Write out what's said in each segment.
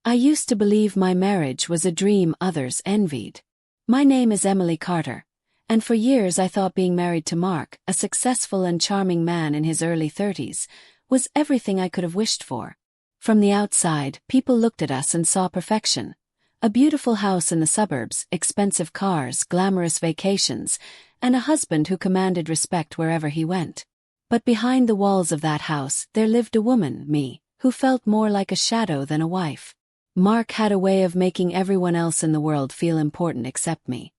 I used to believe my marriage was a dream others envied. My name is Emily Carter, and for years I thought being married to Mark, a successful and charming man in his early 30s, was everything I could have wished for. From the outside, people looked at us and saw perfection. A beautiful house in the suburbs, expensive cars, glamorous vacations, and a husband who commanded respect wherever he went. But behind the walls of that house, there lived a woman, me, who felt more like a shadow than a wife. Mark had a way of making everyone else in the world feel important except me.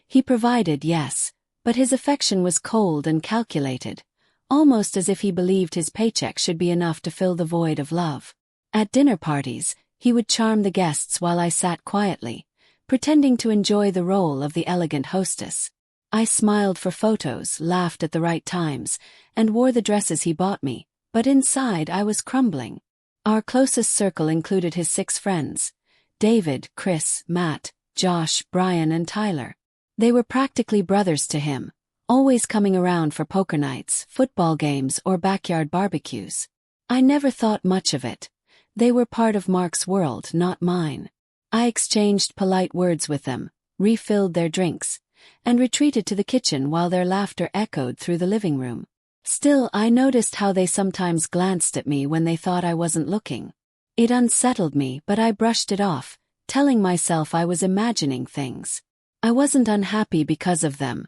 He provided, yes, but his affection was cold and calculated, almost as if he believed his paycheck should be enough to fill the void of love. At dinner parties, he would charm the guests while I sat quietly, pretending to enjoy the role of the elegant hostess. I smiled for photos, laughed at the right times, and wore the dresses he bought me, but inside I was crumbling. Our closest circle included his 6 friends: David, Chris, Matt, Josh, Brian, and Tyler. They were practically brothers to him, always coming around for poker nights, football games, or backyard barbecues. I never thought much of it. They were part of Mark's world, not mine. I exchanged polite words with them, refilled their drinks, and retreated to the kitchen while their laughter echoed through the living room. Still, I noticed how they sometimes glanced at me when they thought I wasn't looking. It unsettled me, but I brushed it off, telling myself I was imagining things. I wasn't unhappy because of them.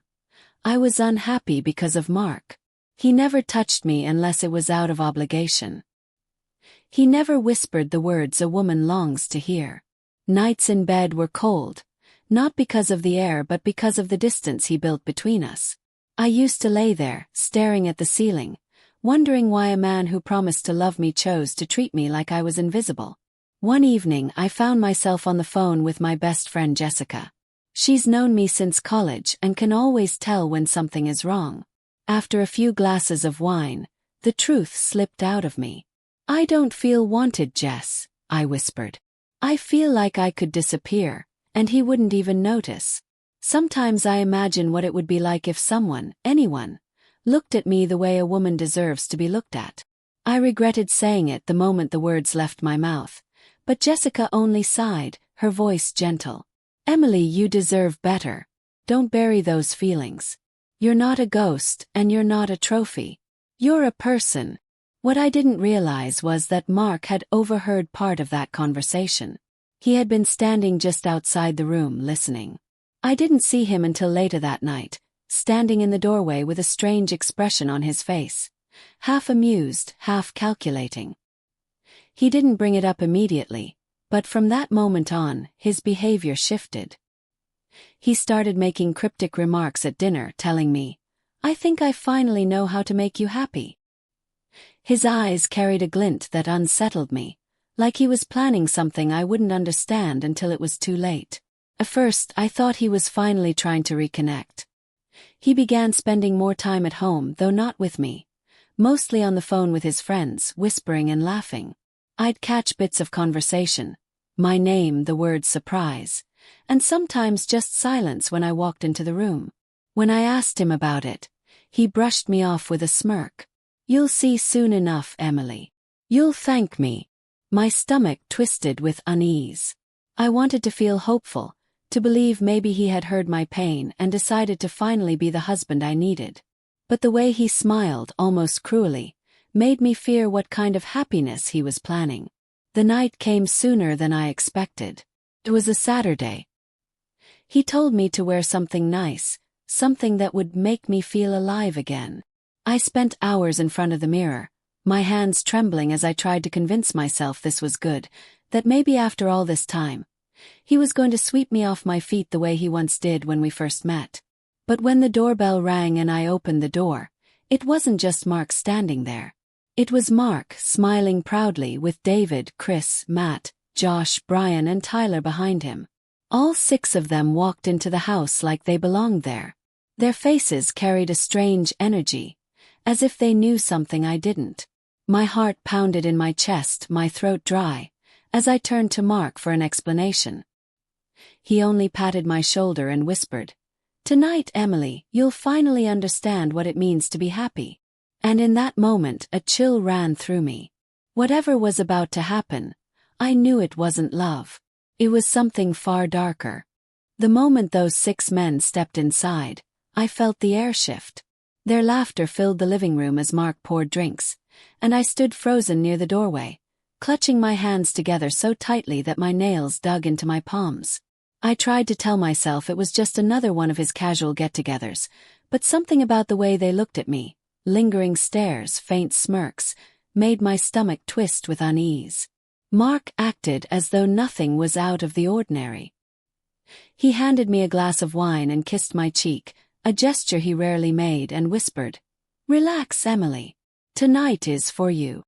I was unhappy because of Mark. He never touched me unless it was out of obligation. He never whispered the words a woman longs to hear. Nights in bed were cold, not because of the air but because of the distance he built between us. I used to lay there, staring at the ceiling, wondering why a man who promised to love me chose to treat me like I was invisible. One evening I found myself on the phone with my best friend Jessica. She's known me since college and can always tell when something is wrong. After a few glasses of wine, the truth slipped out of me. "I don't feel wanted, Jess," I whispered. "I feel like I could disappear, and he wouldn't even notice. Sometimes I imagine what it would be like if someone, anyone, looked at me the way a woman deserves to be looked at." I regretted saying it the moment the words left my mouth, but Jessica only sighed, her voice gentle. "Emily, you deserve better. Don't bury those feelings. You're not a ghost, and you're not a trophy. You're a person." What I didn't realize was that Mark had overheard part of that conversation. He had been standing just outside the room listening. I didn't see him until later that night, standing in the doorway with a strange expression on his face, half amused, half calculating. He didn't bring it up immediately, but from that moment on, his behavior shifted. He started making cryptic remarks at dinner, telling me, "I think I finally know how to make you happy." His eyes carried a glint that unsettled me, like he was planning something I wouldn't understand until it was too late. At first, I thought he was finally trying to reconnect. He began spending more time at home, though not with me, mostly on the phone with his friends, whispering and laughing. I'd catch bits of conversation, my name, the word surprise, and sometimes just silence when I walked into the room. When I asked him about it, he brushed me off with a smirk. "You'll see soon enough, Emily. You'll thank me." My stomach twisted with unease. I wanted to feel hopeful, to believe maybe he had heard my pain and decided to finally be the husband I needed. But the way he smiled, almost cruelly, made me fear what kind of happiness he was planning. The night came sooner than I expected. It was a Saturday. He told me to wear something nice, something that would make me feel alive again. I spent hours in front of the mirror, my hands trembling as I tried to convince myself this was good, that maybe after all this time, he was going to sweep me off my feet the way he once did when we first met. But when the doorbell rang and I opened the door, it wasn't just Mark standing there. It was Mark, smiling proudly, with David, Chris, Matt, Josh, Brian, and Tyler behind him. All 6 of them walked into the house like they belonged there. Their faces carried a strange energy, as if they knew something I didn't. My heart pounded in my chest, my throat dry, as I turned to Mark for an explanation. He only patted my shoulder and whispered, "Tonight, Emily, you'll finally understand what it means to be happy." And in that moment, a chill ran through me. Whatever was about to happen, I knew it wasn't love. It was something far darker. The moment those 6 men stepped inside, I felt the air shift. Their laughter filled the living room as Mark poured drinks, and I stood frozen near the doorway, clutching my hands together so tightly that my nails dug into my palms. I tried to tell myself it was just another one of his casual get-togethers, but something about the way they looked at me, lingering stares, faint smirks, made my stomach twist with unease. Mark acted as though nothing was out of the ordinary. He handed me a glass of wine and kissed my cheek, a gesture he rarely made, and whispered, "Relax, Emily. Tonight is for you."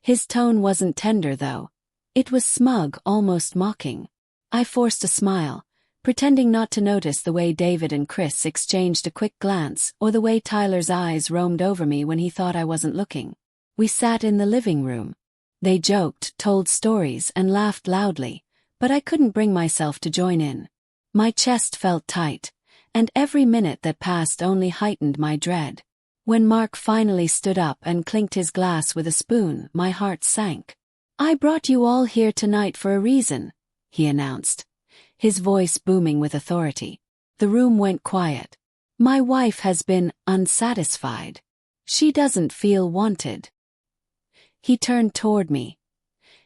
His tone wasn't tender, though. It was smug, almost mocking. I forced a smile, pretending not to notice the way David and Chris exchanged a quick glance or the way Tyler's eyes roamed over me when he thought I wasn't looking. We sat in the living room. They joked, told stories, and laughed loudly, but I couldn't bring myself to join in. My chest felt tight, and every minute that passed only heightened my dread. When Mark finally stood up and clinked his glass with a spoon, my heart sank. "I brought you all here tonight for a reason," he announced, his voice booming with authority. The room went quiet. "My wife has been unsatisfied. She doesn't feel wanted." He turned toward me,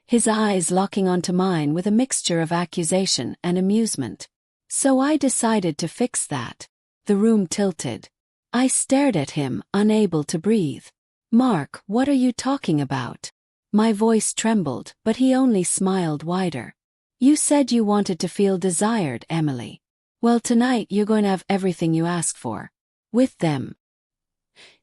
his eyes locking onto mine with a mixture of accusation and amusement. "So I decided to fix that." The room tilted. I stared at him, unable to breathe. "Mark, what are you talking about?" My voice trembled, but he only smiled wider. "You said you wanted to feel desired, Emily. Well, tonight you're going to have everything you ask for. With them."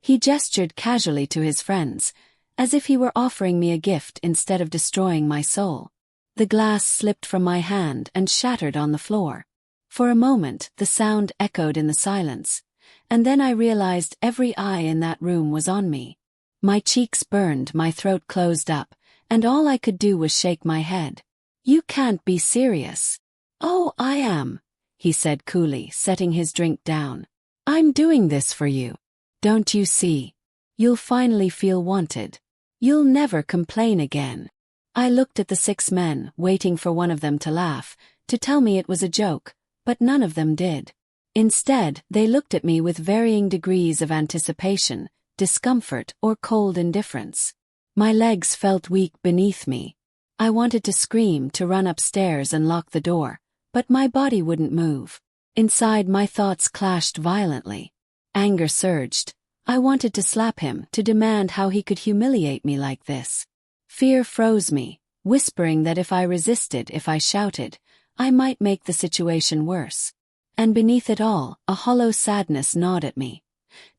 He gestured casually to his friends, as if he were offering me a gift instead of destroying my soul. The glass slipped from my hand and shattered on the floor. For a moment, the sound echoed in the silence, and then I realized every eye in that room was on me. My cheeks burned, my throat closed up, and all I could do was shake my head. "You can't be serious." "Oh, I am," he said coolly, setting his drink down. "I'm doing this for you. Don't you see? You'll finally feel wanted. You'll never complain again." I looked at the 6 men, waiting for one of them to laugh, to tell me it was a joke, but none of them did. Instead, they looked at me with varying degrees of anticipation, discomfort, or cold indifference. My legs felt weak beneath me. I wanted to scream, to run upstairs and lock the door, but my body wouldn't move. Inside, my thoughts clashed violently. Anger surged. I wanted to slap him, to demand how he could humiliate me like this. Fear froze me, whispering that if I resisted, if I shouted, I might make the situation worse. And beneath it all, a hollow sadness gnawed at me.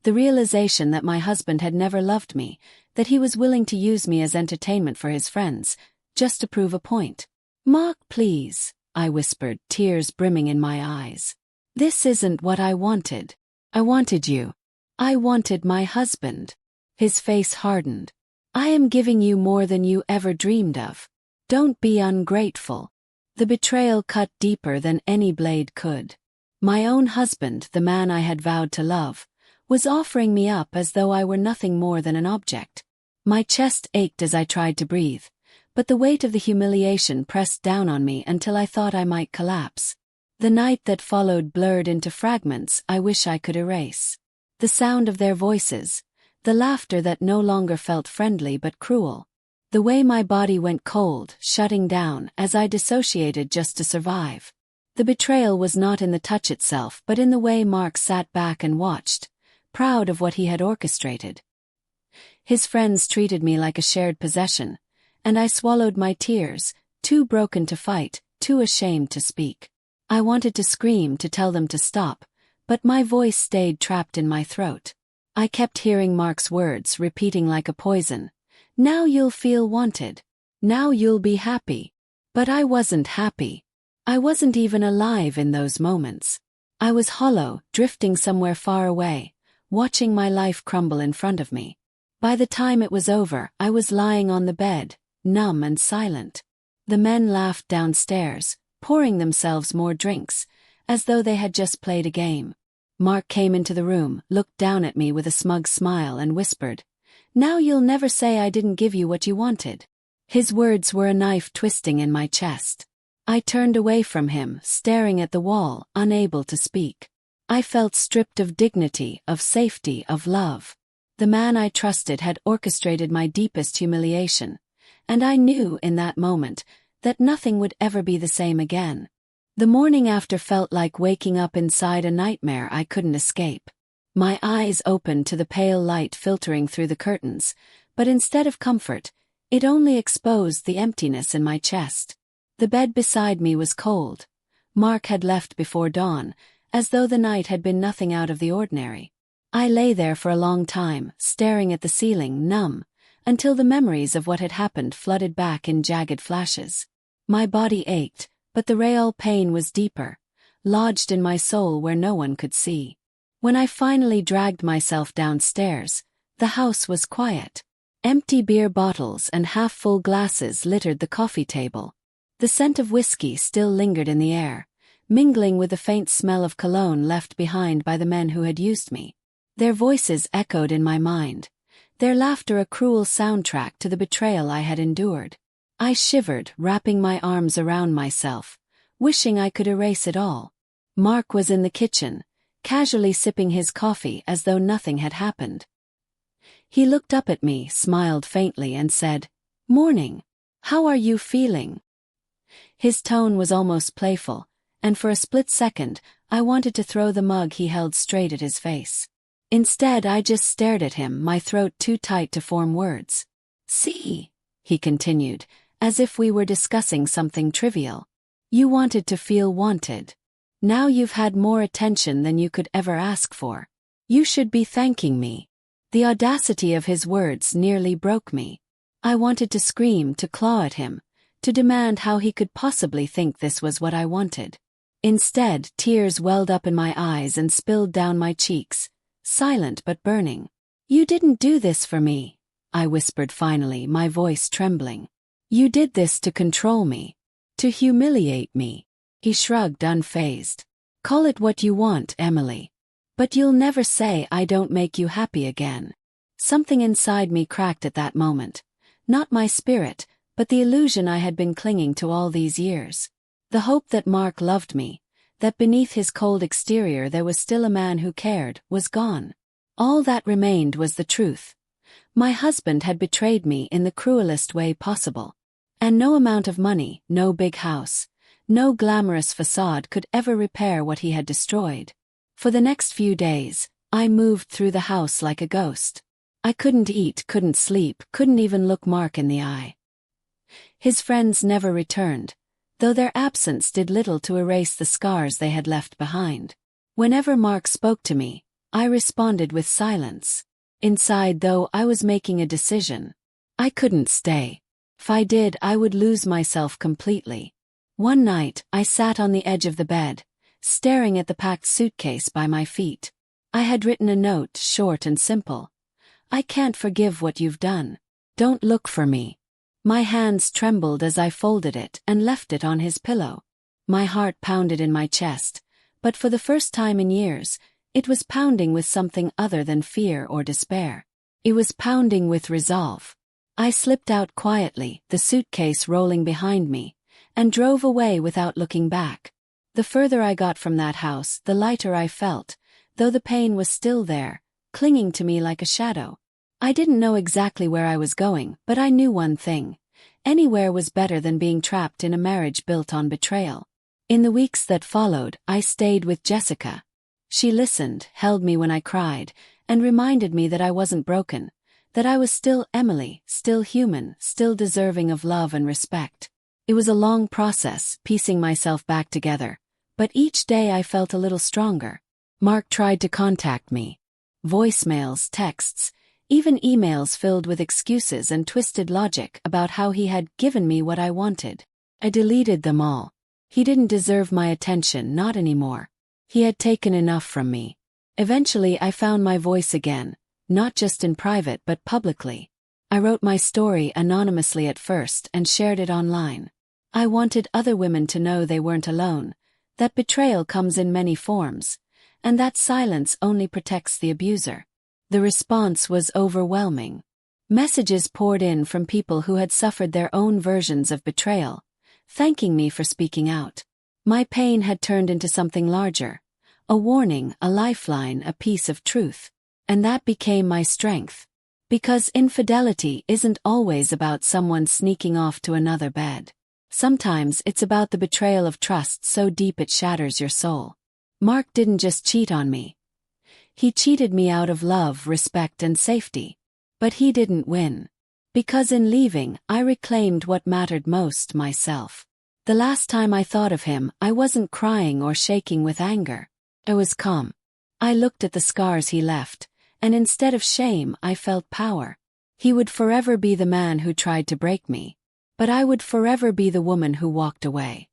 The realization that my husband had never loved me, that he was willing to use me as entertainment for his friends, just to prove a point. "Mark, please," I whispered, tears brimming in my eyes. "This isn't what I wanted. I wanted you. I wanted my husband." His face hardened. "I am giving you more than you ever dreamed of. Don't be ungrateful." The betrayal cut deeper than any blade could. My own husband, the man I had vowed to love, was offering me up as though I were nothing more than an object. My chest ached as I tried to breathe, but the weight of the humiliation pressed down on me until I thought I might collapse. The night that followed blurred into fragments I wish I could erase. The sound of their voices, the laughter that no longer felt friendly but cruel. The way my body went cold, shutting down, as I dissociated just to survive. The betrayal was not in the touch itself but in the way Mark sat back and watched, proud of what he had orchestrated. His friends treated me like a shared possession, and I swallowed my tears, too broken to fight, too ashamed to speak. I wanted to scream, to tell them to stop, but my voice stayed trapped in my throat. I kept hearing Mark's words, repeating like a poison. "Now you'll feel wanted. Now you'll be happy." But I wasn't happy. I wasn't even alive in those moments. I was hollow, drifting somewhere far away, watching my life crumble in front of me. By the time it was over, I was lying on the bed, numb and silent. The men laughed downstairs, pouring themselves more drinks, as though they had just played a game. Mark came into the room, looked down at me with a smug smile and whispered, "Now you'll never say I didn't give you what you wanted." His words were a knife twisting in my chest. I turned away from him, staring at the wall, unable to speak. I felt stripped of dignity, of safety, of love. The man I trusted had orchestrated my deepest humiliation, and I knew in that moment that nothing would ever be the same again. The morning after felt like waking up inside a nightmare I couldn't escape. My eyes opened to the pale light filtering through the curtains, but instead of comfort, it only exposed the emptiness in my chest. The bed beside me was cold. Mark had left before dawn, as though the night had been nothing out of the ordinary. I lay there for a long time, staring at the ceiling, numb, until the memories of what had happened flooded back in jagged flashes. My body ached, but the real pain was deeper, lodged in my soul where no one could see. When I finally dragged myself downstairs, the house was quiet. Empty beer bottles and half-full glasses littered the coffee table. The scent of whiskey still lingered in the air, mingling with the faint smell of cologne left behind by the men who had used me. Their voices echoed in my mind, their laughter a cruel soundtrack to the betrayal I had endured. I shivered, wrapping my arms around myself, wishing I could erase it all. Mark was in the kitchen, casually sipping his coffee as though nothing had happened. He looked up at me, smiled faintly and said, "Morning. How are you feeling?" His tone was almost playful, and for a split second, I wanted to throw the mug he held straight at his face. Instead, I just stared at him, my throat too tight to form words. "See," he continued, as if we were discussing something trivial. "You wanted to feel wanted. Now you've had more attention than you could ever ask for. You should be thanking me." The audacity of his words nearly broke me. I wanted to scream, to claw at him, to demand how he could possibly think this was what I wanted. Instead, tears welled up in my eyes and spilled down my cheeks, silent but burning. "You didn't do this for me," I whispered finally, my voice trembling. "You did this to control me, to humiliate me." He shrugged, unfazed. "Call it what you want, Emily. But you'll never say I don't make you happy again." Something inside me cracked at that moment. Not my spirit, but the illusion I had been clinging to all these years. The hope that Mark loved me, that beneath his cold exterior there was still a man who cared, was gone. All that remained was the truth. My husband had betrayed me in the cruelest way possible. And no amount of money, no big house, no glamorous facade could ever repair what he had destroyed. For the next few days, I moved through the house like a ghost. I couldn't eat, couldn't sleep, couldn't even look Mark in the eye. His friends never returned, though their absence did little to erase the scars they had left behind. Whenever Mark spoke to me, I responded with silence. Inside, though, I was making a decision. I couldn't stay. If I did, I would lose myself completely. One night, I sat on the edge of the bed, staring at the packed suitcase by my feet. I had written a note, short and simple. "I can't forgive what you've done. Don't look for me." My hands trembled as I folded it and left it on his pillow. My heart pounded in my chest, but for the first time in years, it was pounding with something other than fear or despair. It was pounding with resolve. I slipped out quietly, the suitcase rolling behind me, and drove away without looking back. The further I got from that house, the lighter I felt, though the pain was still there, clinging to me like a shadow. I didn't know exactly where I was going, but I knew one thing. Anywhere was better than being trapped in a marriage built on betrayal. In the weeks that followed, I stayed with Jessica. She listened, held me when I cried, and reminded me that I wasn't broken, that I was still Emily, still human, still deserving of love and respect. It was a long process, piecing myself back together, but each day I felt a little stronger. Mark tried to contact me. Voicemails, texts, even emails filled with excuses and twisted logic about how he had given me what I wanted. I deleted them all. He didn't deserve my attention, not anymore. He had taken enough from me. Eventually I found my voice again, not just in private but publicly. I wrote my story anonymously at first and shared it online. I wanted other women to know they weren't alone, that betrayal comes in many forms, and that silence only protects the abuser. The response was overwhelming. Messages poured in from people who had suffered their own versions of betrayal, thanking me for speaking out. My pain had turned into something larger, a warning, a lifeline, a piece of truth. And that became my strength. Because infidelity isn't always about someone sneaking off to another bed. Sometimes it's about the betrayal of trust so deep it shatters your soul. Mark didn't just cheat on me. He cheated me out of love, respect, and safety. But he didn't win. Because in leaving, I reclaimed what mattered most, myself. The last time I thought of him, I wasn't crying or shaking with anger. I was calm. I looked at the scars he left, and instead of shame, I felt power. He would forever be the man who tried to break me. But I would forever be the woman who walked away.